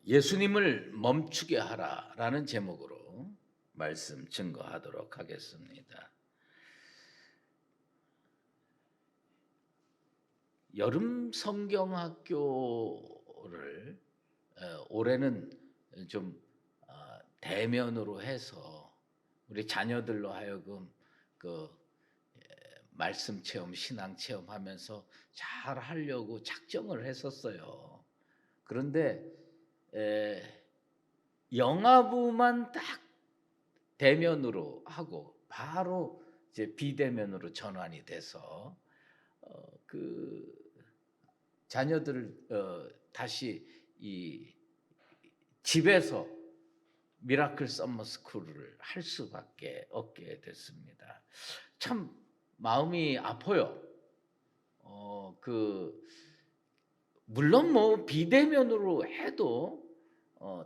예수님을 멈추게 하라라는 제목으로 말씀 증거하도록 하겠습니다. 여름 성경학교를 올해는 좀 대면으로 해서 우리 자녀들로 하여금 그 말씀 체험, 신앙 체험하면서 잘 하려고 작정을 했었어요. 그런데 영화부만 딱 대면으로 하고 바로 이제 비대면으로 전환이 돼서 그 자녀들을 다시 이 집에서 미라클 서머 스쿨을 할 수밖에 없게 됐습니다. 참 마음이 아파요. 물론 뭐 비대면으로 해도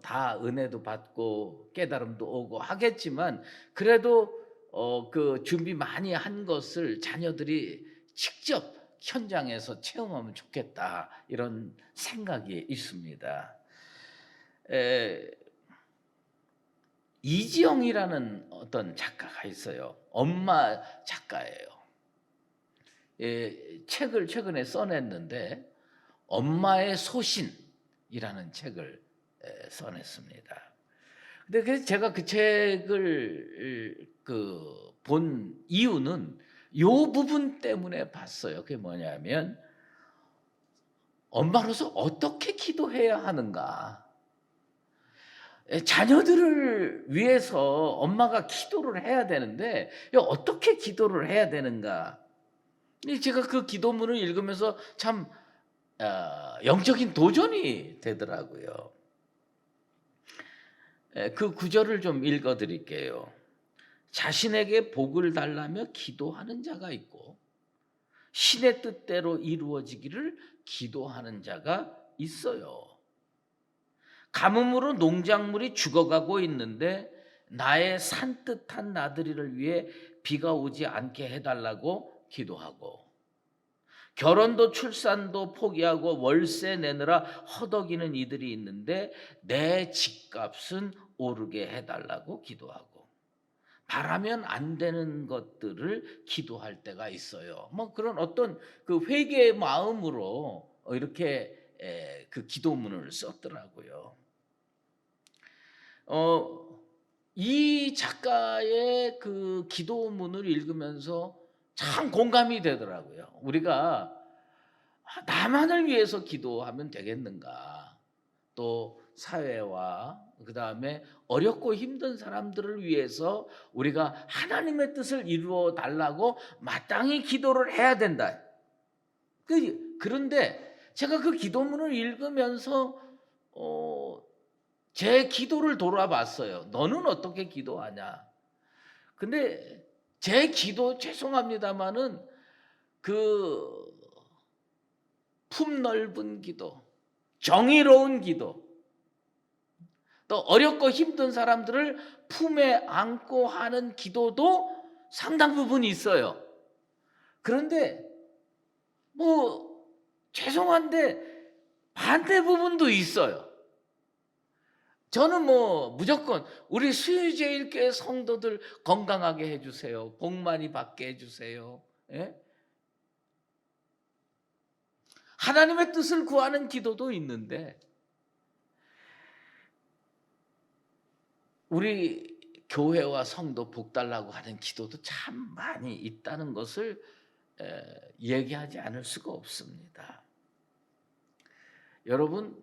다 은혜도 받고 깨달음도 오고 하겠지만 그래도 그 준비 많이 한 것을 자녀들이 직접 현장에서 체험하면 좋겠다 이런 생각이 있습니다. 이지영이라는 어떤 작가가 있어요. 엄마 작가예요. 책을 최근에 써냈는데 엄마의 소신이라는 책을 써냈습니다. 근데 그래서 제가 그 책을 본 이유는 요 부분 때문에 봤어요. 그게 뭐냐면 엄마로서 어떻게 기도해야 하는가. 자녀들을 위해서 엄마가 기도를 해야 되는데 어떻게 기도를 해야 되는가. 제가 그 기도문을 읽으면서 참 영적인 도전이 되더라고요. 그 구절을 좀 읽어드릴게요. 자신에게 복을 달라며 기도하는 자가 있고 신의 뜻대로 이루어지기를 기도하는 자가 있어요. 가뭄으로 농작물이 죽어가고 있는데 나의 산뜻한 나들이를 위해 비가 오지 않게 해달라고 기도하고 결혼도 출산도 포기하고 월세 내느라 허덕이는 이들이 있는데 내 집값은 오르게 해달라고 기도하고 바라면 안 되는 것들을 기도할 때가 있어요. 뭐 그런 어떤 그 회개의 마음으로 이렇게 그 기도문을 썼더라고요. 이 작가의 그 기도문을 읽으면서 참 공감이 되더라고요. 우리가 나만을 위해서 기도하면 되겠는가? 또 사회와 그다음에 어렵고 힘든 사람들을 위해서 우리가 하나님의 뜻을 이루어 달라고 마땅히 기도를 해야 된다. 그런데 제가 그 기도문을 읽으면서 제 기도를 돌아봤어요. 너는 어떻게 기도하냐? 근데 제 기도 죄송합니다마는 그 품넓은 기도, 정의로운 기도, 또 어렵고 힘든 사람들을 품에 안고 하는 기도도 상당 부분 있어요. 그런데 뭐 죄송한데 반대 부분도 있어요. 저는 뭐 무조건 우리 수유제일교회 성도들 건강하게 해주세요. 복 많이 받게 해주세요. 예? 하나님의 뜻을 구하는 기도도 있는데 우리 교회와 성도 복 달라고 하는 기도도 참 많이 있다는 것을 얘기하지 않을 수가 없습니다. 여러분,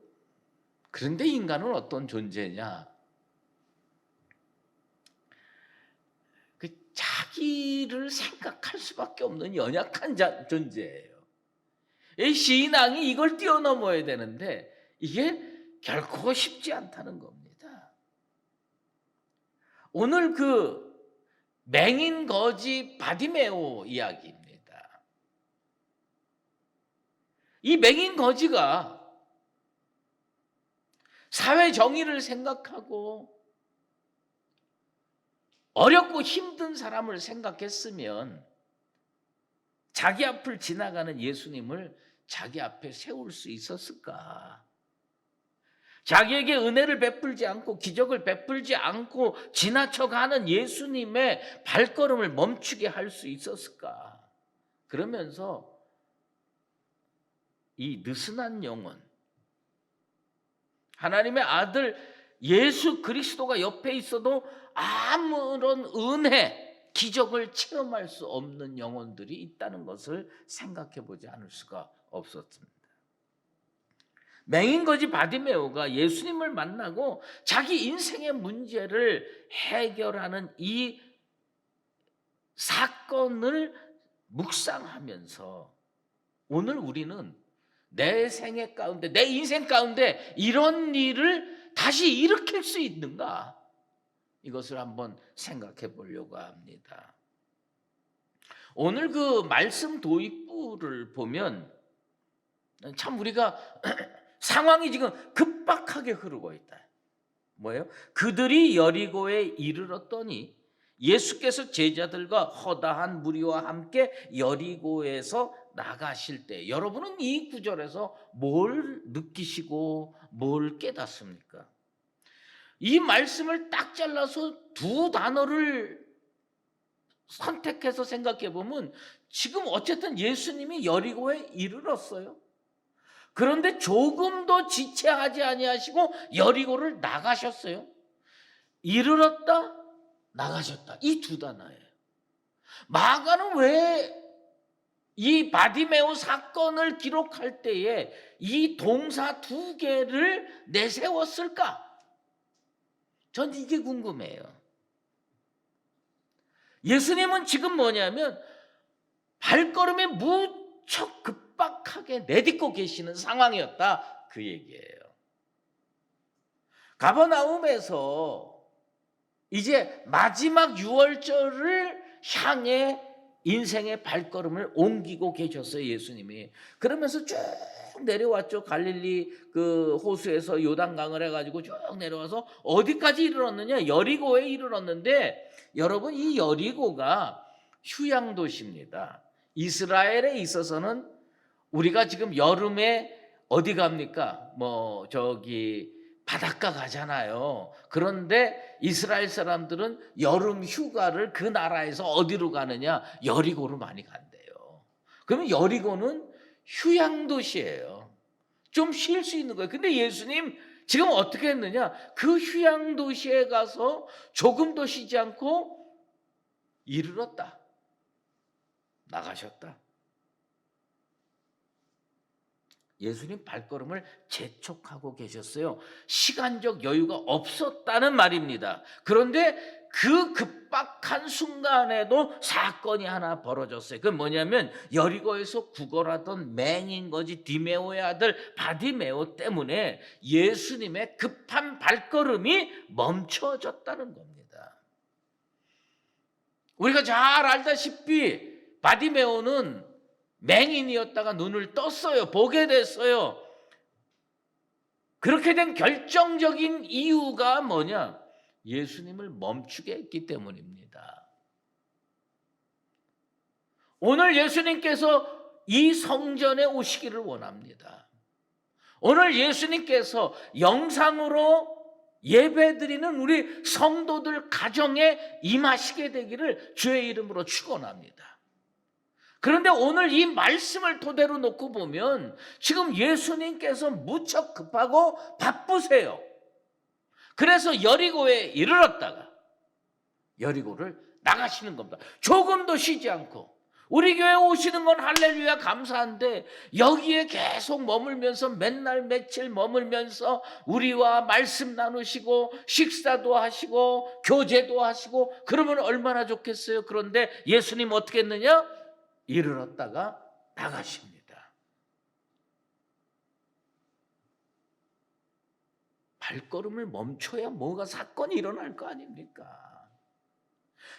그런데 인간은 어떤 존재냐? 자기를 생각할 수밖에 없는 연약한 존재예요. 이 신앙이 이걸 뛰어넘어야 되는데 이게 결코 쉽지 않다는 겁니다. 오늘 그 맹인 거지 바디메오 이야기입니다. 이 맹인 거지가 사회 정의를 생각하고 어렵고 힘든 사람을 생각했으면 자기 앞을 지나가는 예수님을 자기 앞에 세울 수 있었을까? 자기에게 은혜를 베풀지 않고 기적을 베풀지 않고 지나쳐가는 예수님의 발걸음을 멈추게 할 수 있었을까? 그러면서 이 느슨한 영혼, 하나님의 아들 예수 그리스도가 옆에 있어도 아무런 은혜, 기적을 체험할 수 없는 영혼들이 있다는 것을 생각해 보지 않을 수가 없었습니다. 맹인거지 바디메오가 예수님을 만나고 자기 인생의 문제를 해결하는 이 사건을 묵상하면서 오늘 우리는 내 생애 가운데, 내 인생 가운데 이런 일을 다시 일으킬 수 있는가? 이것을 한번 생각해 보려고 합니다. 오늘 그 말씀 도입부를 보면 참 우리가 상황이 지금 급박하게 흐르고 있다. 뭐예요? 그들이 여리고에 이르렀더니 예수께서 제자들과 허다한 무리와 함께 여리고에서 나가실 때, 여러분은 이 구절에서 뭘 느끼시고 뭘 깨닫습니까? 이 말씀을 딱 잘라서 두 단어를 선택해서 생각해 보면 지금 어쨌든 예수님이 여리고에 이르렀어요. 그런데 조금도 지체하지 아니하시고 여리고를 나가셨어요. 이르렀다, 나가셨다. 이 두 단어예요. 마가는 왜 이 바디메오 사건을 기록할 때에 이 동사 두 개를 내세웠을까? 전 이게 궁금해요. 예수님은 지금 뭐냐면 발걸음이 무척 급박하게 내딛고 계시는 상황이었다, 그 얘기예요. 가버나움에서 이제 마지막 유월절을 향해 인생의 발걸음을 옮기고 계셨어요, 예수님이. 그러면서 쭉 내려왔죠. 갈릴리 그 호수에서 요단강을 해가지고 쭉 내려와서 어디까지 이르렀느냐? 여리고에 이르렀는데, 여러분, 이 여리고가 휴양도시입니다. 이스라엘에 있어서는 우리가 지금 여름에 어디 갑니까? 바닷가 가잖아요. 그런데 이스라엘 사람들은 여름 휴가를 그 나라에서 어디로 가느냐? 여리고로 많이 간대요. 그러면 여리고는 휴양도시예요. 좀 쉴 수 있는 거예요. 근데 예수님 지금 어떻게 했느냐? 그 휴양도시에 가서 조금도 쉬지 않고 이르렀다, 나가셨다. 예수님 발걸음을 재촉하고 계셨어요. 시간적 여유가 없었다는 말입니다. 그런데 그 급박한 순간에도 사건이 하나 벌어졌어요. 그건 뭐냐면 여리고에서 구걸하던 맹인거지 디메오의 아들 바디메오 때문에 예수님의 급한 발걸음이 멈춰졌다는 겁니다. 우리가 잘 알다시피 바디메오는 맹인이었다가 눈을 떴어요. 보게 됐어요. 그렇게 된 결정적인 이유가 뭐냐? 예수님을 멈추게 했기 때문입니다. 오늘 예수님께서 이 성전에 오시기를 원합니다. 오늘 예수님께서 영상으로 예배드리는 우리 성도들 가정에 임하시게 되기를 주의 이름으로 축원합니다. 그런데 오늘 이 말씀을 토대로 놓고 보면 지금 예수님께서 무척 급하고 바쁘세요. 그래서 여리고에 이르렀다가 여리고를 나가시는 겁니다. 조금도 쉬지 않고. 우리 교회 오시는 건 할렐루야 감사한데 여기에 계속 머물면서 맨날 며칠 머물면서 우리와 말씀 나누시고 식사도 하시고 교제도 하시고 그러면 얼마나 좋겠어요. 그런데 예수님 어떻게 했느냐? 이르렀다가 나가십니다. 발걸음을 멈춰야 뭐가 사건이 일어날 거 아닙니까?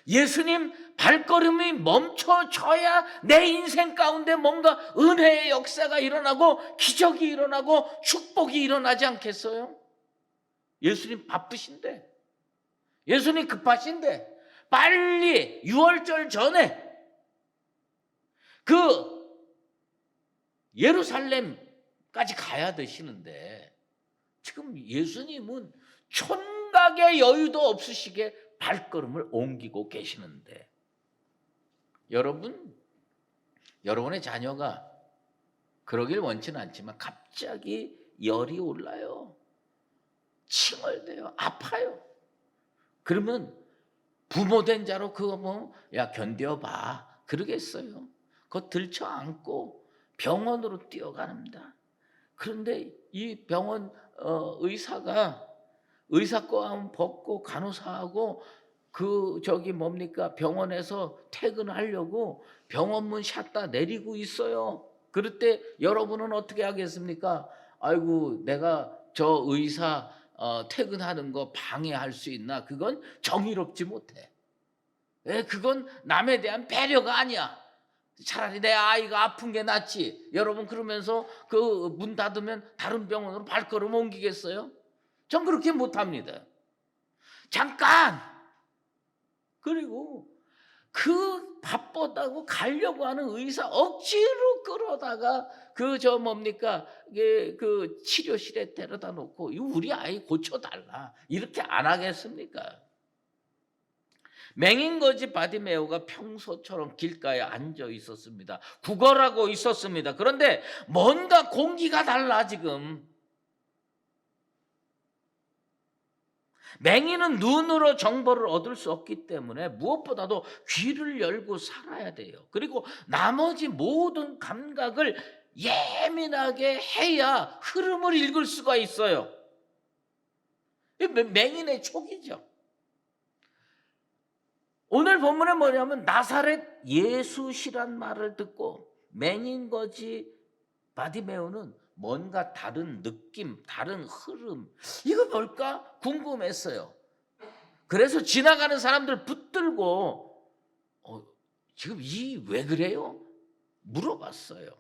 예수님 발걸음이 멈춰져야 내 인생 가운데 뭔가 은혜의 역사가 일어나고 기적이 일어나고 축복이 일어나지 않겠어요? 예수님 바쁘신데, 예수님 급하신데 빨리 6월절 전에 그 예루살렘까지 가야 되시는데 지금 예수님은 촌각의 여유도 없으시게 발걸음을 옮기고 계시는데, 여러분의 자녀가 그러길 원치는 않지만 갑자기 열이 올라요. 칭얼대요. 아파요. 그러면 부모된 자로 그거 뭐 야 견뎌봐 그러겠어요. 그거 들쳐안고 병원으로 뛰어갑니다. 그런데 이 병원 의사가 의사 가운 벗고 간호사하고 병원에서 퇴근하려고 병원문 샷다 내리고 있어요. 그럴 때 여러분은 어떻게 하겠습니까? 아이고 내가 저 의사 퇴근하는 거 방해할 수 있나? 그건 정의롭지 못해. 그건 남에 대한 배려가 아니야. 차라리 내 아이가 아픈 게 낫지. 여러분 그러면서 그 문 닫으면 다른 병원으로 발걸음 옮기겠어요? 전 그렇게 못합니다. 잠깐! 그리고 그 바쁘다고 가려고 하는 의사 억지로 끌어다가 그 치료실에 데려다 놓고 우리 아이 고쳐달라 이렇게 안 하겠습니까? 맹인거지 바디메오가 평소처럼 길가에 앉아 있었습니다. 구걸하고 있었습니다. 그런데 뭔가 공기가 달라 지금. 맹인은 눈으로 정보를 얻을 수 없기 때문에 무엇보다도 귀를 열고 살아야 돼요. 그리고 나머지 모든 감각을 예민하게 해야 흐름을 읽을 수가 있어요. 맹인의 촉이죠. 오늘 본문에 뭐냐면 나사렛 예수시란 말을 듣고 맹인거지 바디메오는 뭔가 다른 느낌, 다른 흐름, 이거 뭘까 궁금했어요. 그래서 지나가는 사람들 붙들고 지금 왜 그래요? 물어봤어요.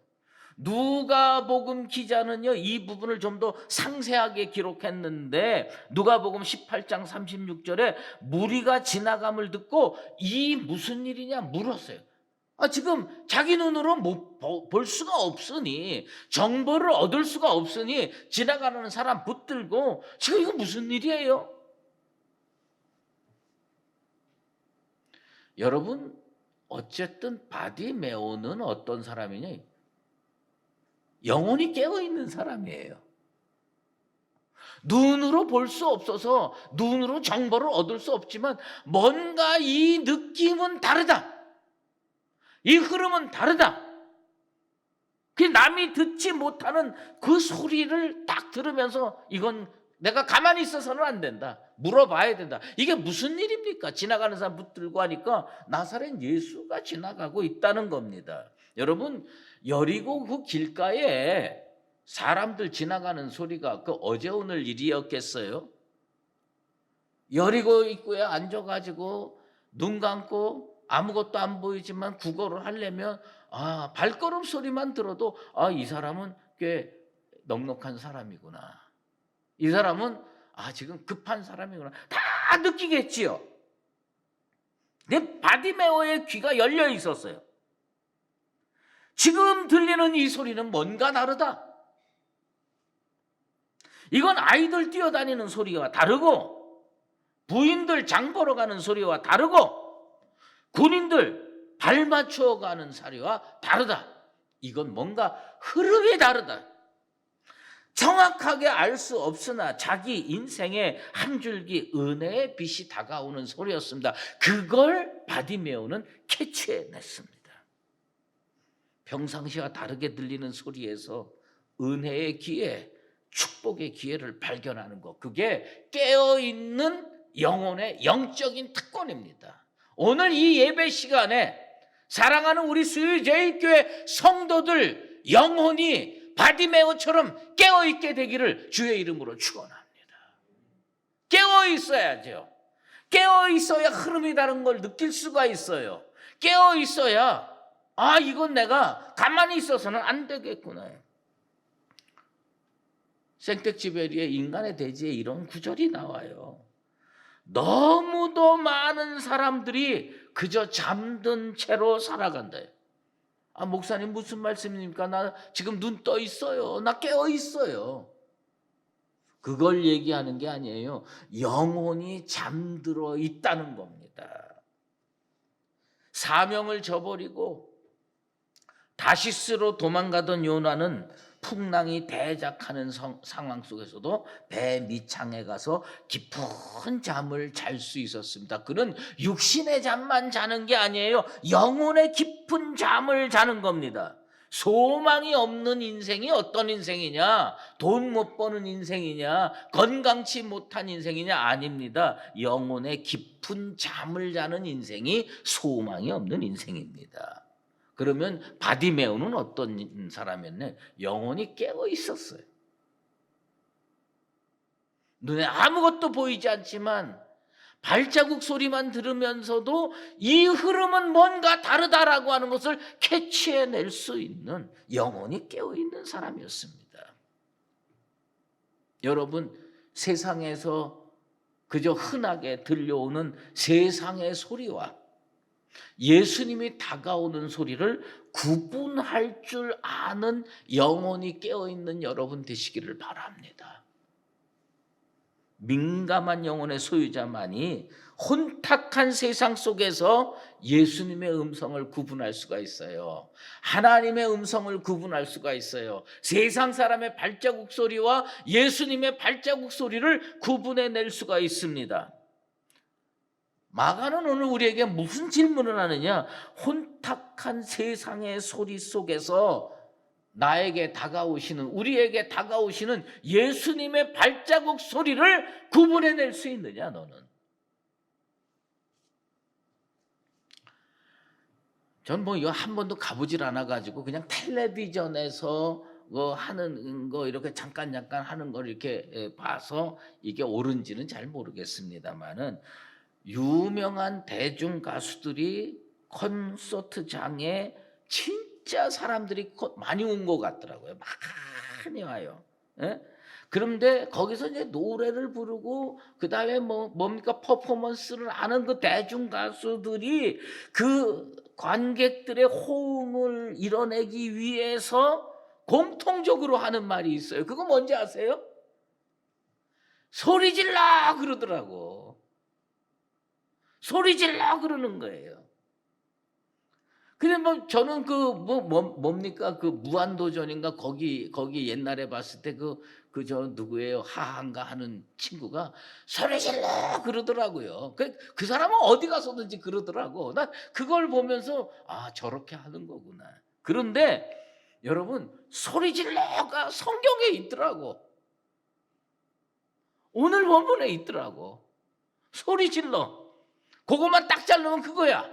누가복음 기자는요 이 부분을 좀 더 상세하게 기록했는데 누가복음 18장 36절에 무리가 지나감을 듣고 이 무슨 일이냐 물었어요. 지금 자기 눈으로 볼 수가 없으니 정보를 얻을 수가 없으니 지나가는 사람 붙들고 지금 이거 무슨 일이에요? 여러분 어쨌든 바디메오는 어떤 사람이냐? 영혼이 깨어있는 사람이에요. 눈으로 볼 수 없어서 눈으로 정보를 얻을 수 없지만 뭔가 이 느낌은 다르다. 이 흐름은 다르다. 그 남이 듣지 못하는 그 소리를 딱 들으면서 이건 내가 가만히 있어서는 안 된다. 물어봐야 된다. 이게 무슨 일입니까? 지나가는 사람 붙들고 하니까 나사렛 예수가 지나가고 있다는 겁니다. 여러분 여리고 그 길가에 사람들 지나가는 소리가 그 어제 오늘 일이었겠어요? 여리고 입구에 앉아가지고 눈 감고 아무것도 안 보이지만 구걸을 하려면 발걸음 소리만 들어도 이 사람은 꽤 넉넉한 사람이구나. 이 사람은 지금 급한 사람이구나. 다 느끼겠지요. 근데 바디메오의 귀가 열려 있었어요. 지금 들리는 이 소리는 뭔가 다르다. 이건 아이들 뛰어다니는 소리와 다르고 부인들 장 보러 가는 소리와 다르고 군인들 발 맞춰 가는 소리와 다르다. 이건 뭔가 흐름이 다르다. 정확하게 알 수 없으나 자기 인생에 한 줄기 은혜의 빛이 다가오는 소리였습니다. 그걸 바디메오는 캐치해냈습니다. 평상시와 다르게 들리는 소리에서 은혜의 기회, 축복의 기회를 발견하는 것, 그게 깨어있는 영혼의 영적인 특권입니다. 오늘 이 예배 시간에 사랑하는 우리 수유제일교회 성도들 영혼이 바디메오처럼 깨어있게 되기를 주의 이름으로 축원합니다. 깨어있어야죠. 깨어있어야 흐름이 다른 걸 느낄 수가 있어요. 깨어있어야 이건 내가 가만히 있어서는 안 되겠구나. 생텍쥐베리의 인간의 대지에 이런 구절이 나와요. 너무도 많은 사람들이 그저 잠든 채로 살아간다. 목사님 무슨 말씀입니까? 나 지금 눈 떠 있어요. 나 깨어 있어요. 그걸 얘기하는 게 아니에요. 영혼이 잠들어 있다는 겁니다. 사명을 저버리고 다시스로 도망가던 요나는 풍랑이 대작하는 상황 속에서도 배 밑창에 가서 깊은 잠을 잘 수 있었습니다. 그는 육신의 잠만 자는 게 아니에요. 영혼의 깊은 잠을 자는 겁니다. 소망이 없는 인생이 어떤 인생이냐? 돈 못 버는 인생이냐? 건강치 못한 인생이냐? 아닙니다. 영혼의 깊은 잠을 자는 인생이 소망이 없는 인생입니다. 그러면 바디메오는 어떤 사람이었냐? 영혼이 깨어 있었어요. 눈에 아무것도 보이지 않지만 발자국 소리만 들으면서도 이 흐름은 뭔가 다르다라고 하는 것을 캐치해낼 수 있는 영혼이 깨어 있는 사람이었습니다. 여러분, 세상에서 그저 흔하게 들려오는 세상의 소리와 예수님이 다가오는 소리를 구분할 줄 아는 영혼이 깨어있는 여러분 되시기를 바랍니다. 민감한 영혼의 소유자만이 혼탁한 세상 속에서 예수님의 음성을 구분할 수가 있어요. 하나님의 음성을 구분할 수가 있어요. 세상 사람의 발자국 소리와 예수님의 발자국 소리를 구분해낼 수가 있습니다. 마가는 오늘 우리에게 무슨 질문을 하느냐? 혼탁한 세상의 소리 속에서 나에게 다가오시는, 우리에게 다가오시는 예수님의 발자국 소리를 구분해낼 수 있느냐 너는? 전 뭐 이거 한 번도 가보질 않아가지고 그냥 텔레비전에서 하는 거 이렇게 잠깐 하는 걸 이렇게 봐서 이게 옳은지는 잘 모르겠습니다만은 유명한 대중 가수들이 콘서트장에 진짜 사람들이 많이 온 것 같더라고요. 많이 와요. 예? 그런데 거기서 이제 노래를 부르고 그다음에 뭡니까 퍼포먼스를 하는 그 대중 가수들이 그 관객들의 호응을 이뤄내기 위해서 공통적으로 하는 말이 있어요. 그거 뭔지 아세요? 소리 질러 그러더라고. 소리 질러 그러는 거예요. 근데 뭐 저는 뭡니까 그 무한도전인가 거기 옛날에 봤을 때 저 누구예요? 하한가 하는 친구가 소리 질러 그러더라고요. 그 사람은 어디 가서든지 그러더라고. 난 그걸 보면서 아 저렇게 하는 거구나. 그런데 여러분 소리 질러가 성경에 있더라고. 오늘 본문에 있더라고. 소리 질러. 그것만 딱 자르면 그거야.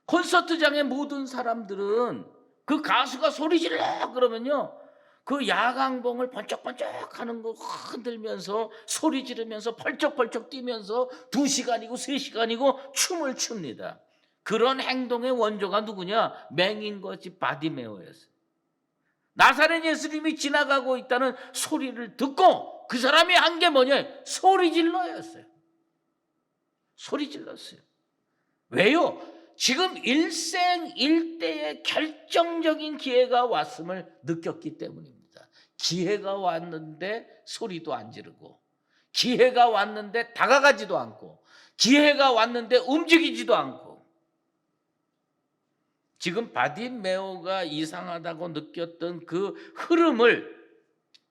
콘서트장의 모든 사람들은 그 가수가 소리 질러 그러면요. 그 야광봉을 번쩍번쩍 하는 거 흔들면서 소리 지르면서 펄쩍펄쩍 뛰면서 2시간이고 3시간이고 춤을 춥니다. 그런 행동의 원조가 누구냐? 맹인거 집 바디메오였어요. 나사렛 예수님이 지나가고 있다는 소리를 듣고 그 사람이 한 게 뭐냐? 소리 질러였어요. 소리 질렀어요. 왜요? 지금 일생일대의 결정적인 기회가 왔음을 느꼈기 때문입니다. 기회가 왔는데 소리도 안 지르고, 기회가 왔는데 다가가지도 않고, 기회가 왔는데 움직이지도 않고. 지금 바디메오가 이상하다고 느꼈던 그 흐름을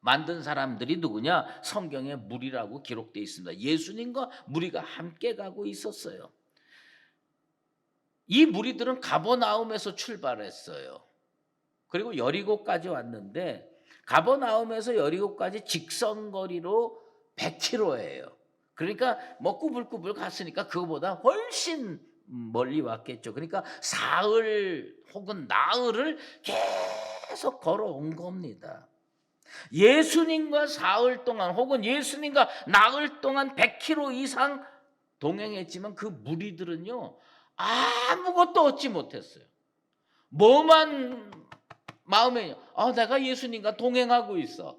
만든 사람들이 누구냐? 성경에 무리라고 기록되어 있습니다. 예수님과 무리가 함께 가고 있었어요. 이 무리들은 가버나움에서 출발했어요. 그리고 여리고까지 왔는데 가버나움에서 여리고까지 직선거리로 100km예요. 그러니까 뭐 꾸불꾸불 갔으니까 그거보다 훨씬 멀리 왔겠죠. 그러니까 사흘 혹은 나흘을 계속 걸어온 겁니다. 예수님과 사흘 동안 혹은 예수님과 나흘 동안 100km 이상 동행했지만 그 무리들은요 아무것도 얻지 못했어요. 뭐만 마음에 내가 예수님과 동행하고 있어.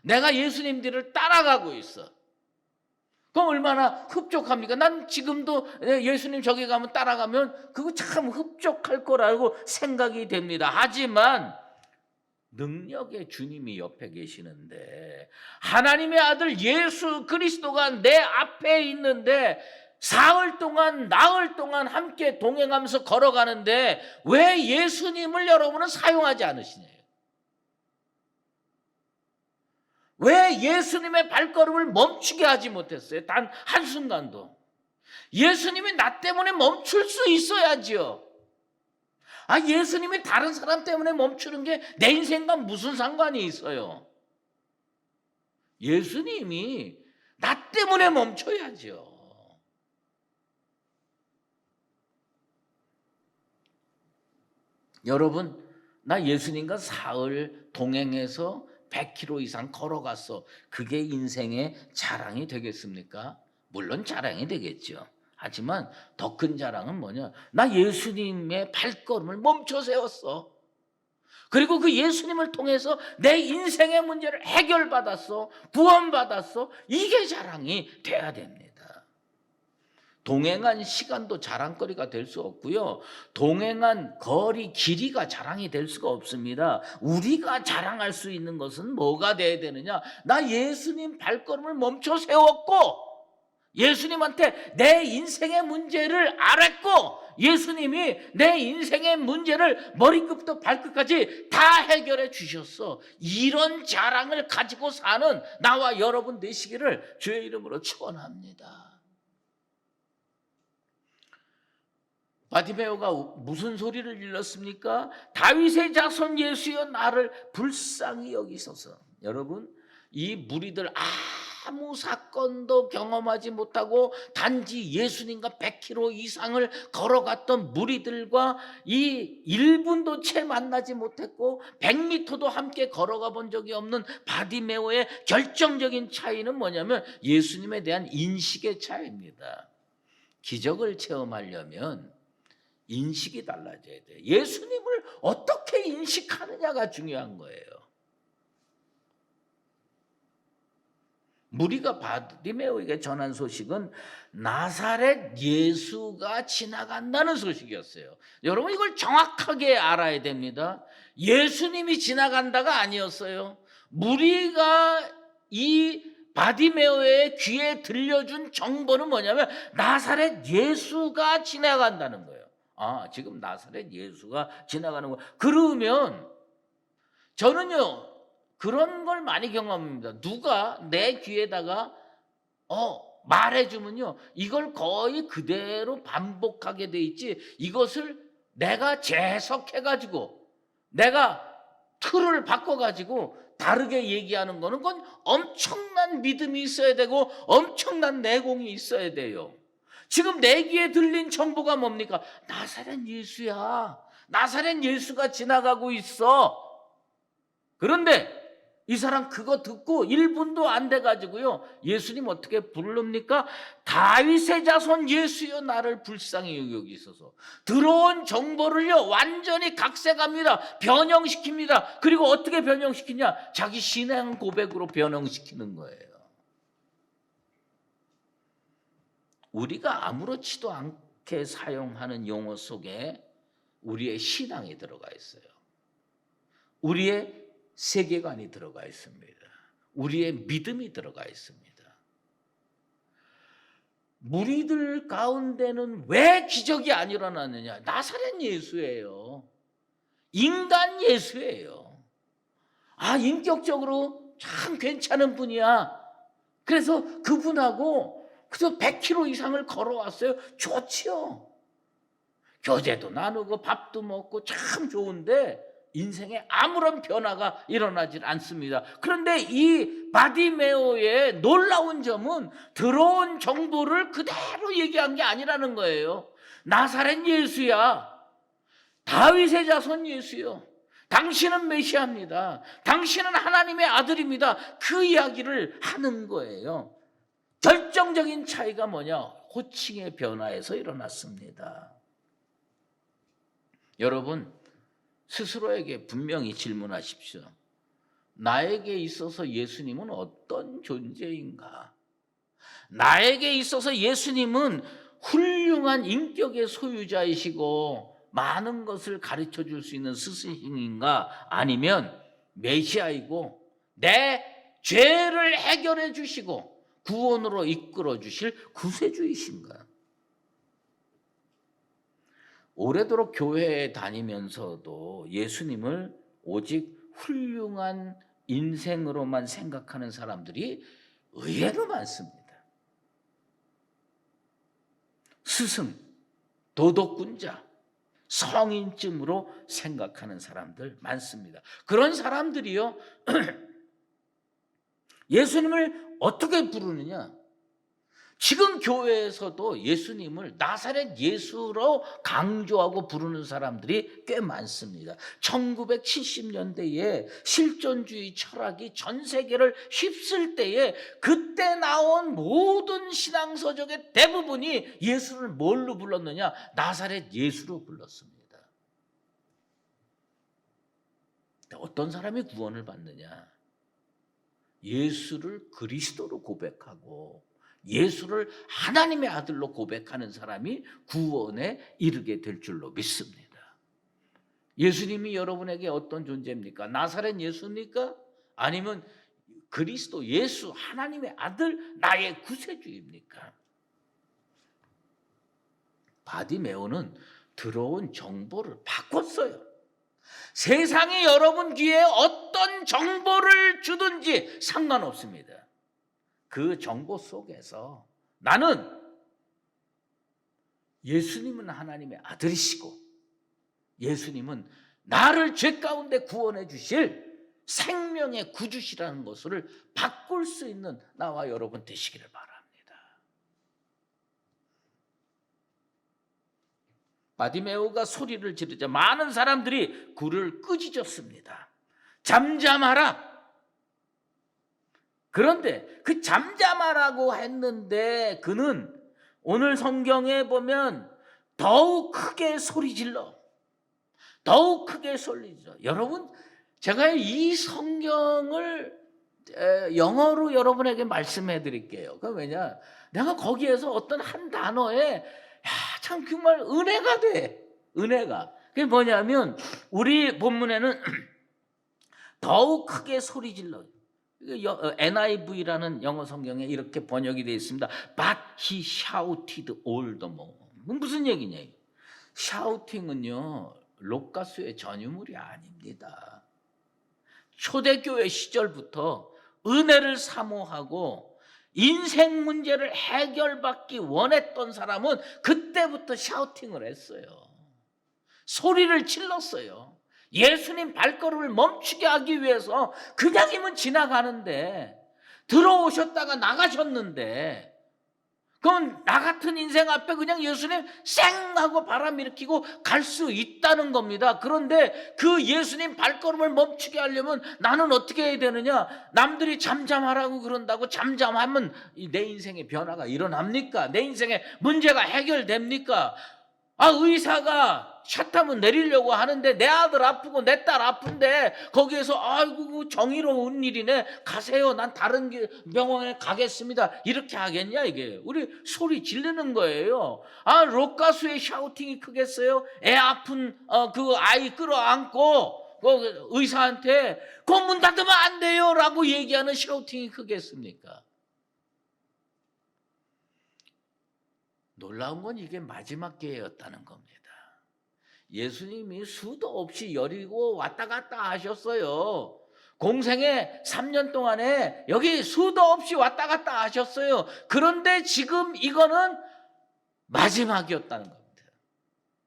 내가 예수님 뒤를 따라가고 있어. 그럼 얼마나 흡족합니까? 난 지금도 예수님 저기 가면 따라가면 그거 참 흡족할 거라고 생각이 됩니다. 하지만 능력의 주님이 옆에 계시는데 하나님의 아들 예수 그리스도가 내 앞에 있는데 사흘 동안 나흘 동안 함께 동행하면서 걸어가는데 왜 예수님을 여러분은 사용하지 않으시냐요? 왜 예수님의 발걸음을 멈추게 하지 못했어요? 단 한순간도. 예수님이 나 때문에 멈출 수 있어야지요. 예수님이 다른 사람 때문에 멈추는 게 내 인생과 무슨 상관이 있어요? 예수님이 나 때문에 멈춰야죠. 여러분, 나 예수님과 사흘 동행해서 100km 이상 걸어갔어. 그게 인생의 자랑이 되겠습니까? 물론 자랑이 되겠죠. 하지만 더 큰 자랑은 뭐냐? 나 예수님의 발걸음을 멈춰 세웠어. 그리고 그 예수님을 통해서 내 인생의 문제를 해결받았어. 구원받았어. 이게 자랑이 돼야 됩니다. 동행한 시간도 자랑거리가 될 수 없고요. 동행한 거리, 길이가 자랑이 될 수가 없습니다. 우리가 자랑할 수 있는 것은 뭐가 돼야 되느냐? 나 예수님 발걸음을 멈춰 세웠고 예수님한테 내 인생의 문제를 알았고 예수님이 내 인생의 문제를 머리끝부터 발끝까지 다 해결해 주셨어. 이런 자랑을 가지고 사는 나와 여러분 되시기를 주의 이름으로 축원합니다. 바디메오가 무슨 소리를 질렀습니까? 다윗의 자손 예수여 나를 불쌍히 여기소서. 여러분, 이 무리들 아무 사건도 경험하지 못하고 단지 예수님과 100km 이상을 걸어갔던 무리들과 이 1분도 채 만나지 못했고 100m도 함께 걸어가 본 적이 없는 바디메오의 결정적인 차이는 뭐냐면 예수님에 대한 인식의 차이입니다. 기적을 체험하려면 인식이 달라져야 돼요. 예수님을 어떻게 인식하느냐가 중요한 거예요. 무리가 바디메오에게 전한 소식은 나사렛 예수가 지나간다는 소식이었어요. 여러분 이걸 정확하게 알아야 됩니다. 예수님이 지나간다가 아니었어요. 무리가 이 바디메오의 귀에 들려준 정보는 뭐냐면 나사렛 예수가 지나간다는 거예요. 지금 나사렛 예수가 지나가는 거. 그러면 저는요 그런 걸 많이 경험합니다. 누가 내 귀에다가 말해주면요 이걸 거의 그대로 반복하게 돼 있지 이것을 내가 재해석해가지고 내가 틀을 바꿔가지고 다르게 얘기하는 거는 그건 엄청난 믿음이 있어야 되고 엄청난 내공이 있어야 돼요. 지금 내 귀에 들린 정보가 뭡니까? 나사렛 예수야. 나사렛 예수가 지나가고 있어. 그런데 이 사람 그거 듣고 1분도 안 돼가지고요 예수님 어떻게 부릅니까? 다윗의 자손 예수여 나를 불쌍히 여기소서. 들어온 정보를요 완전히 각색합니다. 변형시킵니다. 그리고 어떻게 변형시키냐? 자기 신앙 고백으로 변형시키는 거예요. 우리가 아무렇지도 않게 사용하는 용어 속에 우리의 신앙이 들어가 있어요. 우리의 세계관이 들어가 있습니다. 우리의 믿음이 들어가 있습니다. 무리들 가운데는 왜 기적이 안 일어났느냐? 나사렛 예수예요. 인간 예수예요. 인격적으로 참 괜찮은 분이야. 그래서 그분하고 그래서 100km 이상을 걸어왔어요. 좋지요. 교제도 나누고 밥도 먹고 참 좋은데 인생에 아무런 변화가 일어나질 않습니다. 그런데 이 바디메오의 놀라운 점은 들어온 정보를 그대로 얘기한 게 아니라는 거예요. 나사렛 예수야. 다윗의 자손 예수요. 당신은 메시아입니다. 당신은 하나님의 아들입니다. 그 이야기를 하는 거예요. 결정적인 차이가 뭐냐? 호칭의 변화에서 일어났습니다. 여러분 스스로에게 분명히 질문하십시오. 나에게 있어서 예수님은 어떤 존재인가? 나에게 있어서 예수님은 훌륭한 인격의 소유자이시고 많은 것을 가르쳐 줄 수 있는 스승인가? 아니면 메시아이고 내 죄를 해결해 주시고 구원으로 이끌어 주실 구세주이신가? 오래도록 교회에 다니면서도 예수님을 오직 훌륭한 인생으로만 생각하는 사람들이 의외로 많습니다. 스승, 도덕군자, 성인쯤으로 생각하는 사람들 많습니다. 그런 사람들이요, 예수님을 어떻게 부르느냐? 지금 교회에서도 예수님을 나사렛 예수로 강조하고 부르는 사람들이 꽤 많습니다. 1970년대에 실존주의 철학이 전 세계를 휩쓸 때에 그때 나온 모든 신앙서적의 대부분이 예수를 뭘로 불렀느냐? 나사렛 예수로 불렀습니다. 어떤 사람이 구원을 받느냐? 예수를 그리스도로 고백하고 예수를 하나님의 아들로 고백하는 사람이 구원에 이르게 될 줄로 믿습니다. 예수님이 여러분에게 어떤 존재입니까? 나사렛 예수입니까? 아니면 그리스도 예수 하나님의 아들 나의 구세주입니까? 바디메오는 들어온 정보를 바꿨어요. 세상이 여러분 귀에 어떤 정보를 주든지 상관없습니다. 그 정보 속에서 나는 예수님은 하나님의 아들이시고 예수님은 나를 죄 가운데 구원해 주실 생명의 구주시라는 것을 바꿀 수 있는 나와 여러분 되시기를 바랍니다. 바디메오가 소리를 지르자 많은 사람들이 굴을 끄짖었습니다. 잠잠하라. 그런데 그 잠잠하라고 했는데 그는 오늘 성경에 보면 더욱 크게 소리질러. 더욱 크게 소리질러. 여러분, 제가 이 성경을 영어로 여러분에게 말씀해 드릴게요. 그 왜냐? 내가 거기에서 어떤 한 단어에 참 정말 은혜가 돼. 은혜가. 그게 뭐냐면 우리 본문에는 더욱 크게 소리질러. NIV라는 영어 성경에 이렇게 번역이 되어 있습니다. But he shouted all the more. 무슨 얘기냐? 샤우팅은요 록가수의 전유물이 아닙니다. 초대교회 시절부터 은혜를 사모하고 인생 문제를 해결받기 원했던 사람은 그때부터 샤우팅을 했어요. 소리를 질렀어요. 예수님 발걸음을 멈추게 하기 위해서 그냥이면 지나가는데 들어오셨다가 나가셨는데 그럼 나 같은 인생 앞에 그냥 예수님 쌩 하고 바람 일으키고 갈 수 있다는 겁니다. 그런데 그 예수님 발걸음을 멈추게 하려면 나는 어떻게 해야 되느냐? 남들이 잠잠하라고 그런다고 잠잠하면 내 인생의 변화가 일어납니까? 내 인생의 문제가 해결됩니까? 의사가 샷하면 내리려고 하는데 내 아들 아프고 내 딸 아픈데 거기에서 아이고 정의로운 일이네 가세요 난 다른 병원에 가겠습니다 이렇게 하겠냐? 이게 우리 소리 지르는 거예요. 록가수의 샤우팅이 크겠어요? 애 아픈 그 아이 끌어안고 그 의사한테 그 문 닫으면 안 돼요 라고 얘기하는 샤우팅이 크겠습니까? 놀라운 건 이게 마지막 기회였다는 겁니다. 예수님이 수도 없이 여리고 왔다 갔다 하셨어요. 공생애 3년 동안에 여기 수도 없이 왔다 갔다 하셨어요. 그런데 지금 이거는 마지막이었다는 겁니다.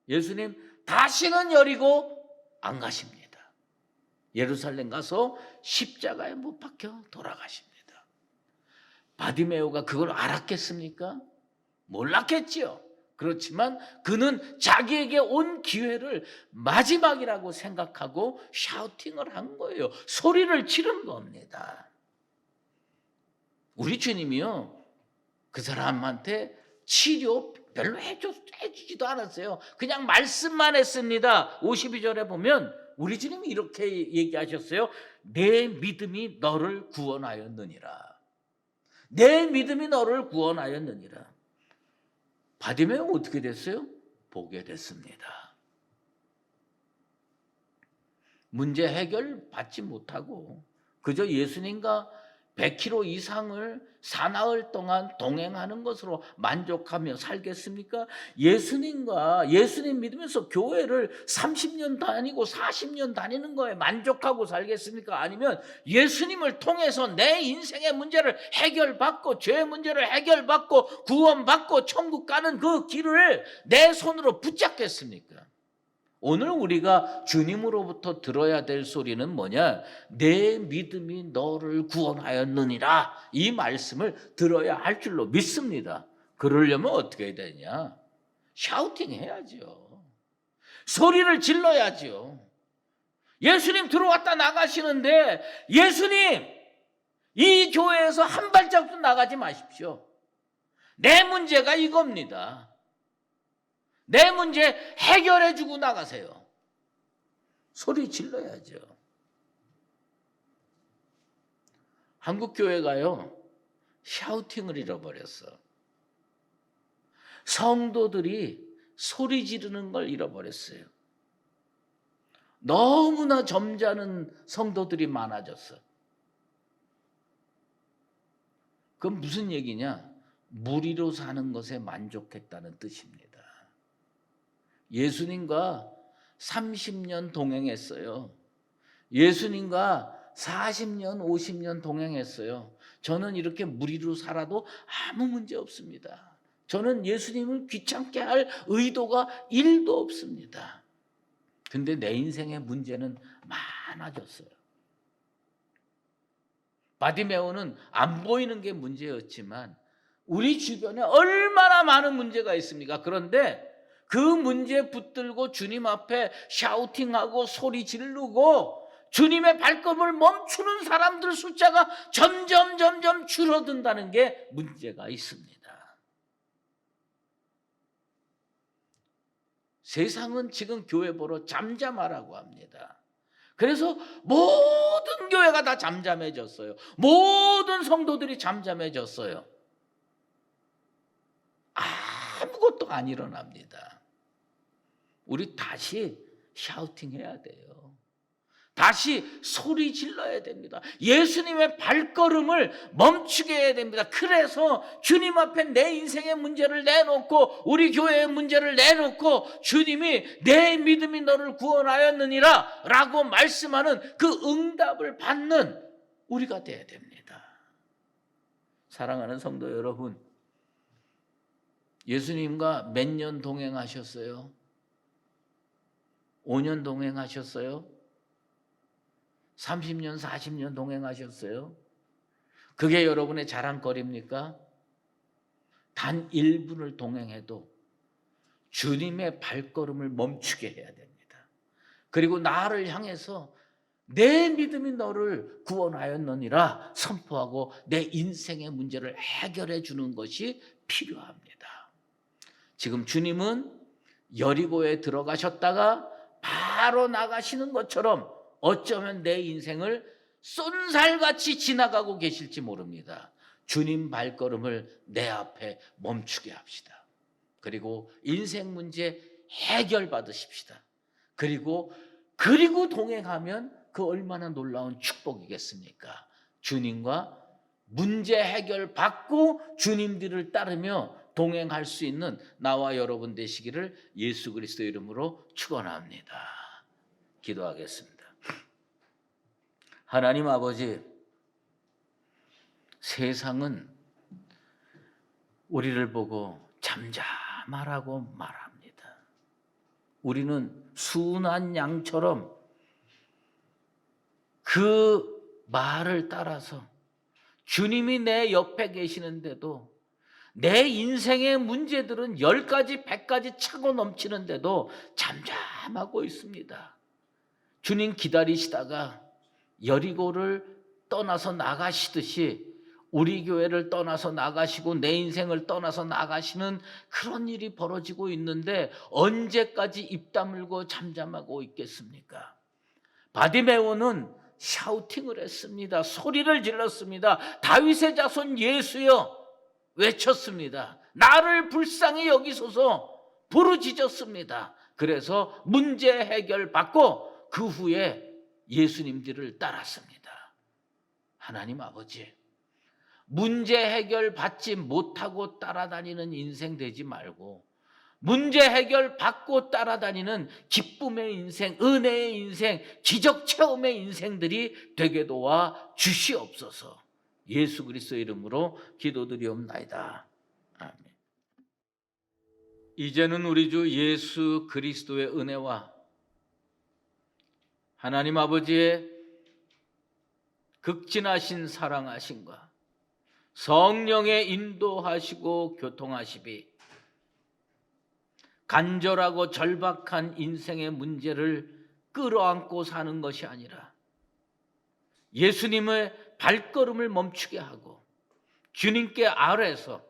예수님 다시는 여리고 안 가십니다. 예루살렘 가서 십자가에 못 박혀 돌아가십니다. 바디메오가 그걸 알았겠습니까? 몰랐겠지요. 그렇지만 그는 자기에게 온 기회를 마지막이라고 생각하고 샤우팅을 한 거예요. 소리를 지른 겁니다. 우리 주님이요 그 사람한테 치료 별로 해주지도 않았어요. 그냥 말씀만 했습니다. 52절에 보면 우리 주님이 이렇게 얘기하셨어요. 내 믿음이 너를 구원하였느니라. 내 믿음이 너를 구원하였느니라. 바디메오 어떻게 됐어요? 보게 됐습니다. 문제 해결 받지 못하고 그저 예수님과 100km 이상을 사나흘 동안 동행하는 것으로 만족하며 살겠습니까? 예수님 믿으면서 교회를 30년 다니고 40년 다니는 거에 만족하고 살겠습니까? 아니면 예수님을 통해서 내 인생의 문제를 해결받고 죄의 문제를 해결받고 구원받고 천국 가는 그 길을 내 손으로 붙잡겠습니까? 오늘 우리가 주님으로부터 들어야 될 소리는 뭐냐? 내 믿음이 너를 구원하였느니라. 이 말씀을 들어야 할 줄로 믿습니다. 그러려면 어떻게 해야 되냐? 샤우팅 해야죠. 소리를 질러야죠. 예수님 들어왔다 나가시는데 예수님 이 교회에서 한 발짝도 나가지 마십시오. 내 문제가 이겁니다. 내 문제 해결해 주고 나가세요. 소리 질러야죠. 한국 교회가요 샤우팅을 잃어버렸어. 성도들이 소리 지르는 걸 잃어버렸어요. 너무나 점잖은 성도들이 많아졌어. 그건 무슨 얘기냐? 무리로 사는 것에 만족했다는 뜻입니다. 예수님과 30년 동행했어요. 예수님과 40년, 50년 동행했어요. 저는 이렇게 무리로 살아도 아무 문제 없습니다. 저는 예수님을 귀찮게 할 의도가 1도 없습니다. 근데 내 인생의 문제는 많아졌어요. 바디메오는 안 보이는 게 문제였지만 우리 주변에 얼마나 많은 문제가 있습니까? 그런데 그 문제 붙들고 주님 앞에 샤우팅하고 소리 지르고 주님의 발걸음을 멈추는 사람들 숫자가 점점 줄어든다는 게 문제가 있습니다. 세상은 지금 교회 보러 잠잠하라고 합니다. 그래서 모든 교회가 다 잠잠해졌어요. 모든 성도들이 잠잠해졌어요. 아무것도 안 일어납니다. 우리 다시 샤우팅 해야 돼요. 다시 소리 질러야 됩니다. 예수님의 발걸음을 멈추게 해야 됩니다. 그래서 주님 앞에 내 인생의 문제를 내놓고 우리 교회의 문제를 내놓고 주님이 내 믿음이 너를 구원하였느니라 라고 말씀하는 그 응답을 받는 우리가 돼야 됩니다. 사랑하는 성도 여러분, 예수님과 몇 년 동행하셨어요? 5년 동행하셨어요? 30년, 40년 동행하셨어요? 그게 여러분의 자랑거리입니까? 단 1분을 동행해도 주님의 발걸음을 멈추게 해야 됩니다. 그리고 나를 향해서 내 믿음이 너를 구원하였느니라 선포하고 내 인생의 문제를 해결해 주는 것이 필요합니다. 지금 주님은 여리고에 들어가셨다가 바로 나가시는 것처럼 어쩌면 내 인생을 쏜살같이 지나가고 계실지 모릅니다. 주님 발걸음을 내 앞에 멈추게 합시다. 그리고 인생 문제 해결받으십시다. 그리고 동행하면 그 얼마나 놀라운 축복이겠습니까? 주님과 문제 해결받고 주님 뒤를 따르며 동행할 수 있는 나와 여러분 되시기를 예수 그리스도 이름으로 축원합니다. 기도하겠습니다. 하나님 아버지, 세상은 우리를 보고 잠잠하라고 말합니다. 우리는 순한 양처럼 그 말을 따라서 주님이 내 옆에 계시는데도 내 인생의 문제들은 10가지, 100가지 차고 넘치는데도 잠잠하고 있습니다. 주님 기다리시다가 여리고를 떠나서 나가시듯이 우리 교회를 떠나서 나가시고 내 인생을 떠나서 나가시는 그런 일이 벌어지고 있는데 언제까지 입 다물고 잠잠하고 있겠습니까? 바디메오는 샤우팅을 했습니다. 소리를 질렀습니다. 다윗의 자손 예수여 외쳤습니다. 나를 불쌍히 여기소서 부르짖었습니다. 그래서 문제 해결받고 그 후에 예수님들을 따랐습니다. 하나님 아버지, 문제 해결 받지 못하고 따라다니는 인생 되지 말고 문제 해결 받고 따라다니는 기쁨의 인생, 은혜의 인생, 기적 체험의 인생들이 되게 도와 주시옵소서. 예수 그리스도의 이름으로 기도드리옵나이다. 아멘. 이제는 우리 주 예수 그리스도의 은혜와 하나님 아버지의 극진하신 사랑하심과 성령의 인도하시고 교통하심이 간절하고 절박한 인생의 문제를 끌어안고 사는 것이 아니라 예수님의 발걸음을 멈추게 하고 주님께 아뢰서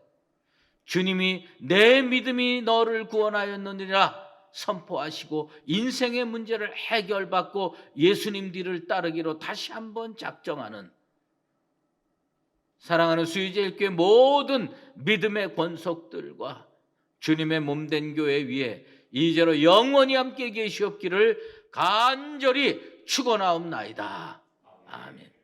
주님이 내 믿음이 너를 구원하였느니라 선포하시고 인생의 문제를 해결받고 예수님 뒤를 따르기로 다시 한번 작정하는 사랑하는 수의제일교회 모든 믿음의 권속들과 주님의 몸된 교회 위에 이제로 영원히 함께 계시옵기를 간절히 축원하옵나이다. 아멘.